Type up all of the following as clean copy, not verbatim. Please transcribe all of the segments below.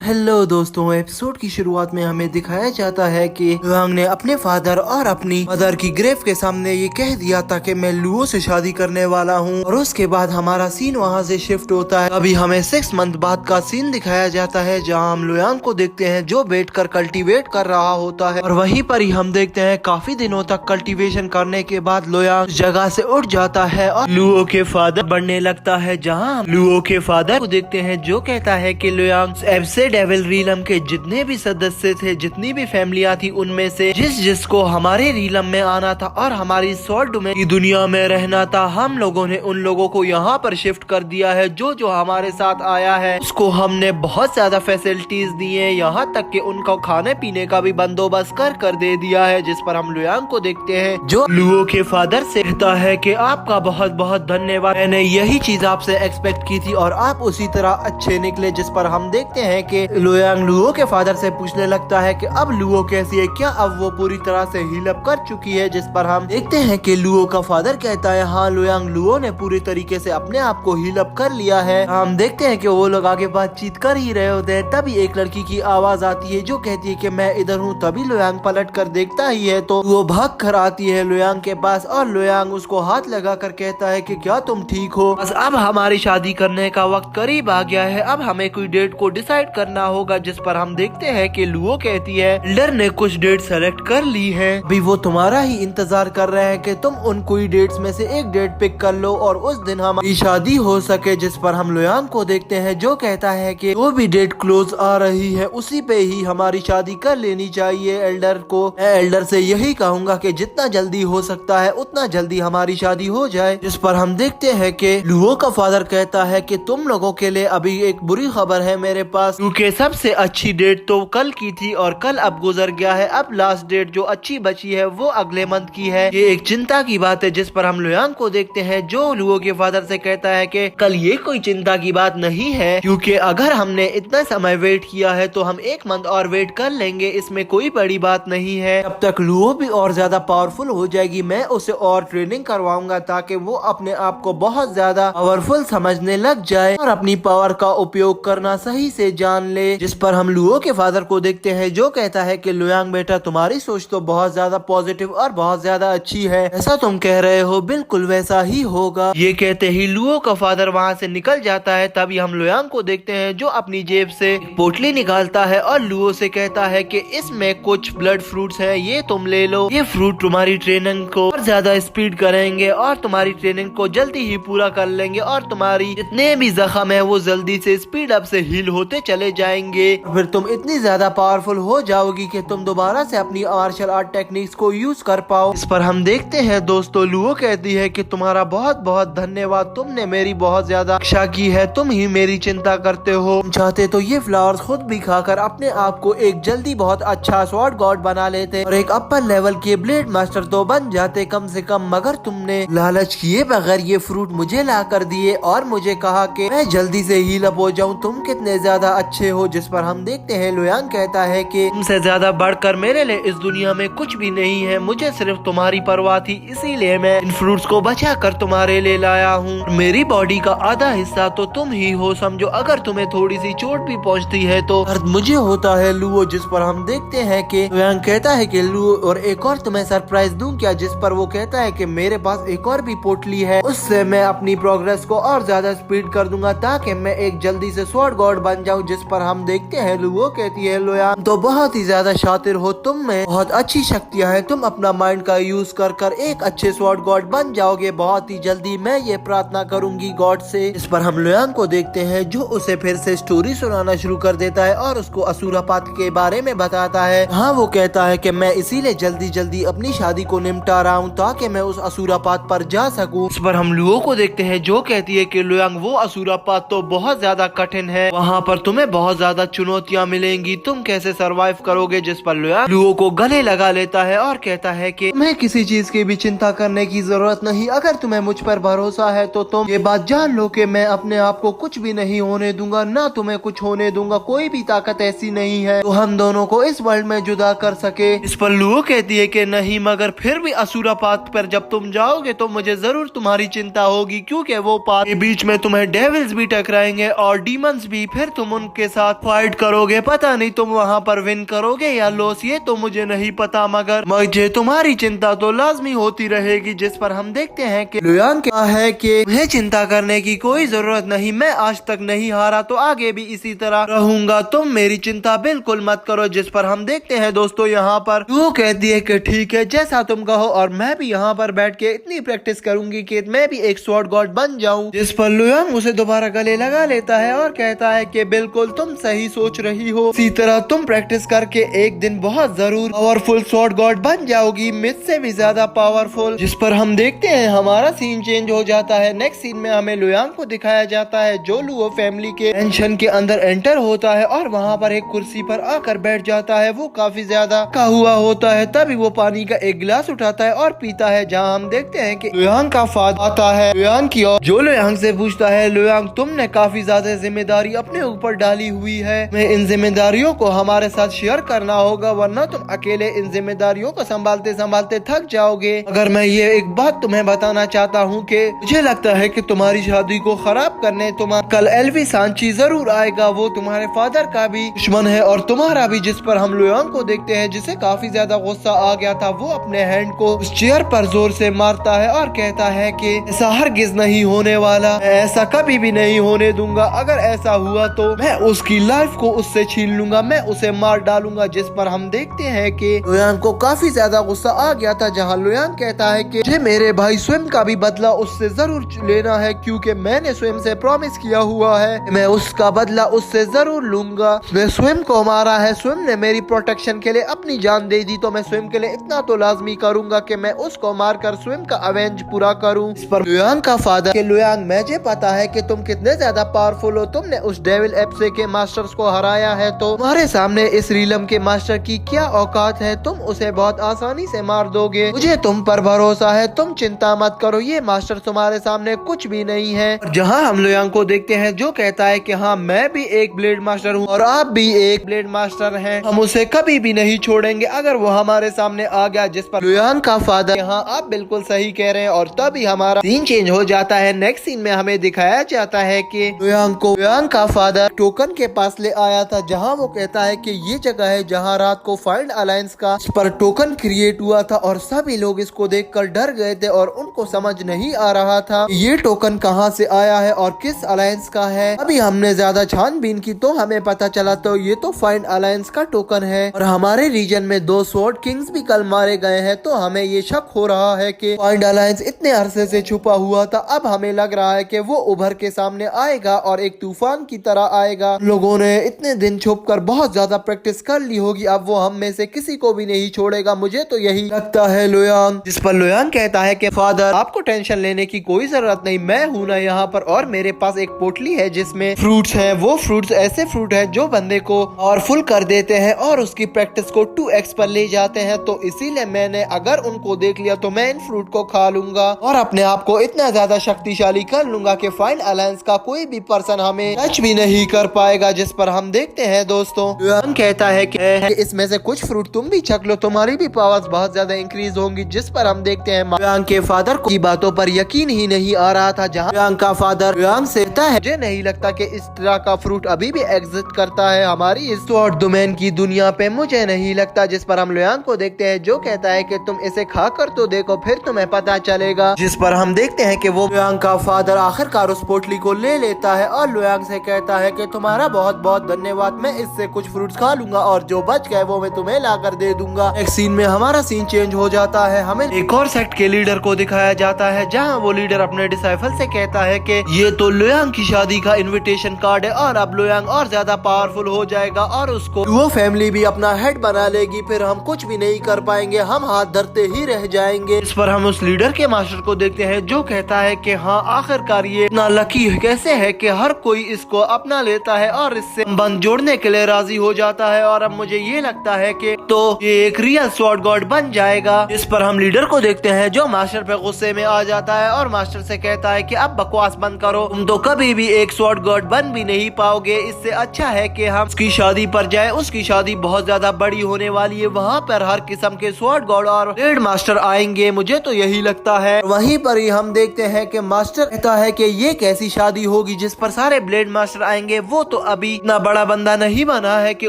Hello दोस्तों, episode की शुरुआत में हमें दिखाया जाता है कि लुआंग ने अपने फादर और अपनी मदर की ग्रेव के सामने ये कह दिया था कि मैं लुओ से शादी करने वाला हूँ। और उसके बाद हमारा सीन वहाँ से शिफ्ट होता है। अभी हमें 6 मंथ बाद का सीन दिखाया जाता है जहाँ हम लुआंग को देखते हैं जो बैठकर कल्टीवेट कर रहा होता है। और वहीं पर ही हम देखते हैं काफी दिनों तक कल्टीवेशन करने के बाद लुआंग जगह से उठ जाता है और लुओ के फादर बनने लगता है। जहाँ हम लुओ के फादर को देखते हैं जो कहता है कि लुआंग से डेविल रीलम के जितने भी सदस्य थे, जितनी भी फैमिलियां थी, उनमें से जिसको हमारे रीलम में आना था और हमारी स्वॉर्ड में की दुनिया में रहना था, हम लोगों ने उन लोगों को यहाँ पर शिफ्ट कर दिया है। जो हमारे साथ आया है उसको हमने बहुत ज्यादा फैसिलिटीज दी है, यहाँ तक कि उनको खाने पीने का भी बंदोबस्त कर दे दिया है। जिस पर हम लुआंग को देखते हैं जो लुओ के फादर से कहता है कि आपका बहुत बहुत धन्यवाद, मैंने यही चीज आपसे एक्सपेक्ट की थी और आप उसी तरह अच्छे निकले। जिस पर हम देखते हैं कि लुआंग लुओ के फादर से पूछने लगता है कि अब लुओ कैसी है, क्या अब वो पूरी तरह से हील अप कर चुकी है। जिस पर हम देखते हैं कि लुओ का फादर कहता है हाँ लुआंग, लुओ ने पूरी तरीके से अपने आप को हील अप कर लिया है। हम देखते हैं कि वो लोग आगे बातचीत कर ही रहे होते हैं, तभी एक लड़की की आवाज आती है जो कहती है कि मैं इधर हूँ। तभी लुआंग पलट कर देखता ही है तो वो भाग कर आती है लुआंग के पास और लुआंग उसको हाथ लगा कर कहता है कि क्या तुम ठीक हो, बस अब हमारी शादी करने का वक्त करीब आ गया है, अब हमें कोई डेट को डिसाइड करना होगा। जिस पर हम देखते हैं कि लुओ कहती है एल्डर ने कुछ डेट सेलेक्ट कर ली है, अभी वो तुम्हारा ही इंतजार कर रहे हैं कि तुम उन कोई डेट्स में से एक डेट पिक कर लो और उस दिन हमारी शादी हो सके। जिस पर हम लुआंग को देखते हैं जो कहता है कि वो भी डेट क्लोज आ रही है, उसी पे ही हमारी शादी कर लेनी चाहिए एल्डर को। मैं एल्डर से यही कहूंगा कि जितना जल्दी हो सकता है उतना जल्दी हमारी शादी हो जाए। जिस पर हम देखते हैं कि लुओ का फादर कहता है कि तुम लोगों के लिए अभी एक बुरी खबर है मेरे पास, क्योंकि सबसे अच्छी डेट तो कल की थी और कल अब गुजर गया है, अब लास्ट डेट जो अच्छी बची है वो अगले मंथ की है। ये एक चिंता की बात है। जिस पर हम लुआंग को देखते हैं जो लुओ के फादर से कहता है कि कल ये कोई चिंता की बात नहीं है, क्योंकि अगर हमने इतना समय वेट किया है तो हम 1 मंथ और वेट कर लेंगे, इसमें कोई बड़ी बात नहीं है। तब तक लुओ भी और ज्यादा पावरफुल हो जाएगी, मैं उसे और ट्रेनिंग करवाऊंगा ताकि वो अपने आप को बहुत ज्यादा पावरफुल समझने लग जाए और अपनी पावर का उपयोग करना सही से जान ले। जिस पर हम लुओ के फादर को देखते हैं जो कहता है कि लुआंग बेटा, तुम्हारी सोच तो बहुत ज्यादा पॉजिटिव और बहुत ज्यादा अच्छी है, ऐसा तुम कह रहे हो बिल्कुल वैसा ही होगा। ये कहते ही लुओ का फादर वहाँ से निकल जाता है। तभी हम लुआंग को देखते हैं जो अपनी जेब से एक पोटली निकालता है और लुओ से कहता है कि इसमें कुछ ब्लड फ्रूट्स हैं, ये तुम ले लो, ये फ्रूट तुम्हारी ट्रेनिंग को और ज्यादा स्पीड करेंगे और तुम्हारी ट्रेनिंग को जल्दी ही पूरा कर लेंगे और तुम्हारी जितने भी जख्म है वो जल्दी से स्पीड अप से हील होते चले जाएंगे। फिर तुम इतनी ज्यादा पावरफुल हो जाओगी कि तुम दोबारा से अपनी मार्शल आर्ट टेक्निक्स को यूज कर पाओ। इस पर हम देखते हैं दोस्तों लुओ कहती है कि तुम्हारा बहुत बहुत धन्यवाद, तुमने मेरी बहुत ज्यादा रक्षा की है, तुम ही मेरी चिंता करते हो। तुम चाहते तो ये फ्लावर्स खुद भी खाकर अपने आप को एक जल्दी बहुत अच्छा स्वॉर्ड गॉड बना लेते और एक अपर लेवल के ब्लेड मास्टर तो बन जाते कम से कम, मगर तुमने लालच किए बगैर ये फ्रूट मुझे ला कर दिए और मुझे कहा कि मैं जल्दी से हील अप हो जाऊं, तुम कितने ज्यादा अच्छे हो। जिस पर हम देखते हैं लुआंग कहता है कि तुमसे ज्यादा बढ़कर मेरे लिए इस दुनिया में कुछ भी नहीं है, मुझे सिर्फ तुम्हारी परवाह थी, इसीलिए मैं इन फ्रूट्स को बचा कर तुम्हारे लिए लाया हूँ। मेरी बॉडी का आधा हिस्सा तो तुम ही हो, समझो अगर तुम्हें थोड़ी सी चोट भी पहुँचती है तो दर्द मुझे होता है लुओ। जिस पर हम देखते हैं कि लुआंग कहता है कि लुओ और एक और तुम्हें सरप्राइज दूं क्या। जिस पर वो कहता है कि मेरे पास एक और भी पोटली है, उससे मैं अपनी प्रोग्रेस को और ज्यादा स्पीड कर दूंगा ताकि मैं एक जल्दी से स्वॉर्ड गॉड बन जाऊं। जिस पर हम देखते हैं लुओ कहती है लुआंग तो बहुत ही ज्यादा शातिर हो, तुम में बहुत अच्छी शक्तियां हैं, तुम अपना माइंड का यूज कर कर एक अच्छे स्वॉर्ड गॉड बन जाओगे बहुत ही जल्दी, मैं ये प्रार्थना करूंगी गॉड से। इस पर हम लुआंग को देखते हैं जो उसे फिर से स्टोरी सुनाना शुरू कर देता है और उसको असुरापात के बारे में बताता है। हाँ वो कहता है कि मैं इसीलिए जल्दी जल्दी अपनी शादी को निपटा रहा हूँ ताकि मैं उस असुरापात पर जा सकूं। इस पर हम लुओ को देखते हैं जो कहती है कि लुआंग वो असुरापात तो बहुत ज्यादा कठिन है, वहाँ पर तुम्हें बहुत ज्यादा चुनौतियाँ मिलेंगी, तुम कैसे सरवाइव करोगे। जिस पर लुओ को गले लगा लेता है और कहता है कि तुम्हें किसी चीज की भी चिंता करने की जरूरत नहीं, अगर तुम्हें मुझ पर भरोसा है तो तुम ये बात जान लो कि मैं अपने आप को कुछ भी नहीं होने दूंगा, ना तुम्हें कुछ होने दूंगा, कोई भी ताकत ऐसी नहीं है तो हम दोनों को इस वर्ल्ड में जुदा कर सके। इस पर लुओ कहती है कि नहीं, मगर फिर भी असुरापात पर जब तुम जाओगे तो मुझे जरूर तुम्हारी चिंता होगी, क्योंकि वो पाथ के बीच में तुम्हें डेविल्स भी टकराएंगे और डीमंस भी, फिर तुम उनके साथ फाइट करोगे। पता नहीं तुम वहाँ पर विन करोगे या लॉस, ये तो मुझे नहीं पता, मगर मुझे तुम्हारी चिंता तो लाजमी होती रहेगी। जिस पर हम देखते हैं कि लुयांग क्या है कि मुझे चिंता करने की कोई जरूरत नहीं, मैं आज तक नहीं हारा तो आगे भी इसी तरह रहूंगा, तुम मेरी चिंता बिल्कुल मत करो। जिस पर हम देखते हैं दोस्तों यहाँ पर वो कहती है कि ठीक है जैसा तुम कहो, और मैं भी यहाँ पर बैठ के इतनी प्रैक्टिस करूंगी कि मैं भी एक स्वॉर्ड गॉड बन जाऊं। जिस पर लुयांग उसे दोबारा गले लगा लेता है और कहता है कि बिल्कुल तुम सही सोच रही हो, इसी तरह तुम प्रैक्टिस करके एक दिन बहुत जरूर पावरफुल स्वॉर्ड गॉड बन जाओगी, मुझसे भी ज्यादा पावरफुल। जिस पर हम देखते हैं हमारा सीन चेंज हो जाता है। नेक्स्ट सीन में हमें लुयांग को दिखाया जाता है जो लुओ फैमिली के मेंशन के अंदर एंटर होता है और वहाँ पर एक कुर्सी पर आकर बैठ जाता है। वो काफी ज्यादा का हुआ होता है, तभी वो पानी का एक गिलास उठाता है और पीता है, जहाँ हम देखते हैं कि लुयांग का फादर आता है लुयांग की ओर, जो लुयांग से पूछता है लुयांग तुमने काफी ज्यादा जिम्मेदारी अपने ऊपर डाली हुई है, मैं इन जिम्मेदारियों को हमारे साथ शेयर करना होगा, वरना तुम अकेले इन जिम्मेदारियों को संभालते संभालते थक जाओगे। अगर मैं ये एक बात तुम्हें बताना चाहता हूँ कि मुझे लगता है कि तुम्हारी शादी को खराब करने तुम्हारा कल एल्वी सांची जरूर आएगा, वो तुम्हारे फादर का भी दुश्मन है और तुम्हारा भी। जिस पर हम लुयांग को देखते हैं जिसे काफी ज्यादा गुस्सा आ गया था, वो अपने हैंड को उस चेयर पर जोर से मारता है और कहता है कि ऐसा हरगिज नहीं होने वाला, मैं ऐसा कभी भी नहीं होने दूंगा, अगर ऐसा हुआ तो मैं उसकी लाइफ को उससे छीन लूंगा, मैं उसे मार डालूंगा। जिस पर हम देखते हैं कि लुयांग को काफी ज्यादा गुस्सा आ गया था, जहां लुयांग कहता है कि मुझे मेरे भाई स्वयं का भी बदला उससे जरूर लेना है, क्योंकि मैंने स्वयं से प्रॉमिस किया हुआ है मैं उसका बदला उससे जरूर लूंगा। मैं स्वयं को मारा है, स्वयं ने मेरी प्रोटेक्शन के लिए अपनी जान दे दी, तो मैं स्वयं के लिए इतना तो लाजमी करूंगा कि मैं उसको मारकर स्वयं का अवेंज पूरा करूं। इस पर लुयांग का फादर कि लुयांग मुझे पता है कि तुम कितने ज्यादा पावरफुल हो, तुमने उस डेविल एप्से के मास्टर्स को हराया है, तो तुम्हारे सामने इस रीलम के मास्टर की क्या औकात है, तुम उसे बहुत आसानी से मार दोगे, मुझे तुम पर भरोसा है, तुम चिंता मत करो, ये मास्टर तुम्हारे सामने कुछ भी नहीं है। जहाँ हम लुयांग को देखते हैं जो कहता है कि हाँ मैं भी एक ब्लेड मास्टर हूँ और आप भी एक ब्लेड मास्टर हैं, हम उसे कभी भी नहीं छोड़ेंगे अगर वो हमारे सामने आ गया। जिस पर लुयांग का फादर हाँ आप बिल्कुल सही कह रहे हैं, और तभी हमारा सीन चेंज हो जाता है। नेक्स्ट सीन में हमें दिखाया जाता है कि लुयांग का फादर टोकन के पास ले आया था, जहां वो कहता है कि ये जगह है जहां रात को फाइंड अलायंस का पर टोकन क्रिएट हुआ था, और सभी लोग इसको देखकर डर गए थे और उनको समझ नहीं आ रहा था ये टोकन कहां से आया है और किस अलायंस का है। अभी हमने ज्यादा छानबीन की तो हमें पता चला तो ये तो फाइंड अलायंस का टोकन है, और हमारे रीजन में 2 स्वॉर्ड किंग्स भी कल मारे गए हैं, तो हमें ये शक हो रहा है कि फाइंड अलायंस इतने अरसे से छुपा हुआ था, अब हमें लग रहा है कि वो उभर के सामने आएगा और एक तूफान की तरह आएगा। लोगों ने इतने दिन छुपकर बहुत ज्यादा प्रैक्टिस कर ली होगी, अब वो हम में से किसी को भी नहीं छोड़ेगा, मुझे तो यही लगता है लुयांग। जिस पर लुयांग कहता है कि फादर आपको टेंशन लेने की कोई जरूरत नहीं, मैं हूं ना यहाँ पर, और मेरे पास एक पोटली है जिसमें फ्रूट्स हैं, वो फ्रूट्स ऐसे फ्रूट हैं जो बंदे को पावरफुल कर देते हैं और उसकी प्रैक्टिस को 2x पर ले जाते हैं, तो इसीलिए मैंने अगर उनको देख लिया तो मैं इन फ्रूट को खा लूंगा और अपने आप को इतना ज्यादा शक्तिशाली कर लूंगा कि फाइंड अलायंस का कोई भी पर्सन हमें टच भी नहीं कर पाएगा। जिस पर हम देखते हैं दोस्तों लुयांग कहता है कि इसमें से कुछ फ्रूट तुम भी छक लो, तुम्हारी भी पावर्स बहुत ज्यादा इंक्रीज होंगी। जिस पर हम देखते हैं लुयांग के फादर को बातों पर यकीन ही नहीं आ रहा था, जहाँ लुयांग का फादर लुयांग से कहता है मुझे नहीं लगता कि इस तरह का फ्रूट अभी भी एग्जिस्ट करता है हमारी इस स्वॉर्ड डोमेन की दुनिया पे, मुझे नहीं लगता। जिस पर हम लुयांग को देखते हैं जो कहता है कि तुम इसे खाकर तो देखो फिर तुम्हें पता चलेगा। जिस पर हम देखते हैं कि वो लुयांग का फादर आखिरकार उस पोटली को ले लेता है और लुयांग से कहता है कि तुम्हारा बहुत बहुत धन्यवाद, मैं इससे कुछ फ्रूट्स खा लूंगा और जो बच गए वो मैं तुम्हें ला कर दे दूंगा। एक सीन में हमारा सीन चेंज हो जाता है, हमें एक और सेक्ट के लीडर को दिखाया जाता है, जहाँ वो लीडर अपने डिसाइपल से कहता है कि ये तो लुयांग की शादी का इन्विटेशन कार्ड है और अब लुयांग और ज्यादा पावरफुल हो जाएगा और उसको वो फैमिली भी अपना हेड बना लेगी, फिर हम कुछ भी नहीं कर पाएंगे, हम हाथ धरते ही रह जाएंगे। इस पर हम उस लीडर के मास्टर को देखते हैं जो कहता है कि हाँ आखिरकार ये इतना लकी कैसे है कि हर कोई इसको अपना लेता है और इससे बंद जोड़ने के लिए राजी हो जाता है, और अब मुझे ये लगता है कि तो ये एक रियल स्वॉर्ड गॉड बन जाएगा। इस पर हम लीडर को देखते हैं जो मास्टर पे गुस्से में आ जाता है और मास्टर से कहता है कि अब बकवास बंद करो, तुम तो कभी भी एक स्वॉर्ड गॉड बन भी नहीं पाओगे, इससे अच्छा है कि हम उसकी शादी पर जाएं, उसकी शादी बहुत ज्यादा बड़ी होने वाली है, वहाँ पर हर किस्म के स्वॉर्ड गॉड और ब्लेड मास्टर आएंगे, मुझे तो यही लगता है। वहीं पर ही हम देखते हैं कि मास्टर कहता है कि ये कैसी शादी होगी जिस पर सारे ब्लेड मास्टर आएंगे, वो तो अभी इतना बड़ा बंदा नहीं बना है कि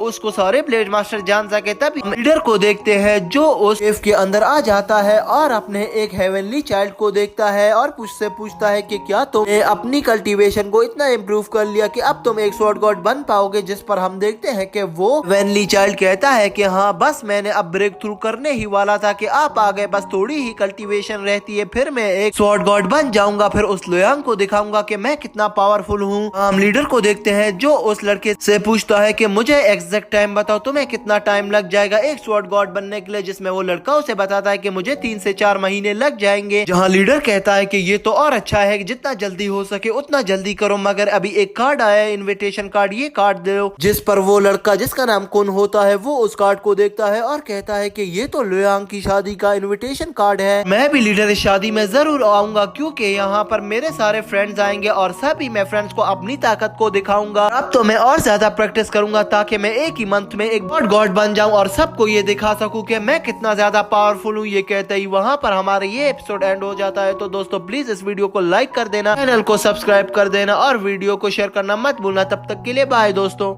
उसको सारे ब्लेड मास्टर जान सके। तभी लीडर को देखते हैं जो उस केव के अंदर आ जाता है और अपने एक हेवनली चाइल्ड को देखता है और उससे पूछता है कि क्या तुमने अपनी कल्टीवेशन को इतना इम्प्रूव कर लिया कि अब तुम एक स्वॉर्ड गॉड बन पाओगे। जिस पर हम देखते हैं कि वो हेवनली चाइल्ड कहता है कि हाँ बस मैंने अब ब्रेक थ्रू करने ही वाला था कि आप आ गए, बस थोड़ी ही कल्टीवेशन रहती है फिर मैं एक स्वॉर्ड गॉड बन जाऊंगा, फिर उस लोयांग को दिखाऊंगा कि मैं कितना पावरफुल हूँ। हम लीडर को देखते हैं जो उस लड़के से पूछता है कि मुझे एग्जैक्ट टाइम बताओ, तुम्हें कितना टाइम लग जाएगा एक स्वॉर्ड गॉड बनने के लिए। जिसमें वो लड़का उसे बताता है कि मुझे 3 से 4 महीने लग जाएंगे। जहाँ लीडर कहता है कि ये तो और अच्छा है कि जितना जल्दी हो सके उतना जल्दी करो, मगर अभी एक कार्ड आया है इनविटेशन कार्ड, ये कार्ड दो। जिस पर वो लड़का जिसका नाम कुन होता है वो उस कार्ड को देखता है और कहता है कि ये तो लोयांग की शादी का इनविटेशन कार्ड है, मैं भी लीडर इस शादी में जरूर आऊंगा क्योंकि यहाँ पर मेरे सारे फ्रेंड्स आएंगे और सभी मैं फ्रेंड्स को अपनी ताकत को दिखाऊंगा। अब तो मैं और ज्यादा प्रैक्टिस करूंगा ताकि मैं एक ही मंथ में एक गॉड बन जाऊं और सबको ये दिखा सकूं कि मैं कितना ज्यादा पावरफुल हूँ। ये कहते ही वहाँ पर हमारा ये एपिसोड एंड हो जाता है। तो दोस्तों प्लीज इस वीडियो को लाइक कर देना, चैनल को सब्सक्राइब कर देना और वीडियो को शेयर करना मत भूलना। तब तक के लिए बाय दोस्तों।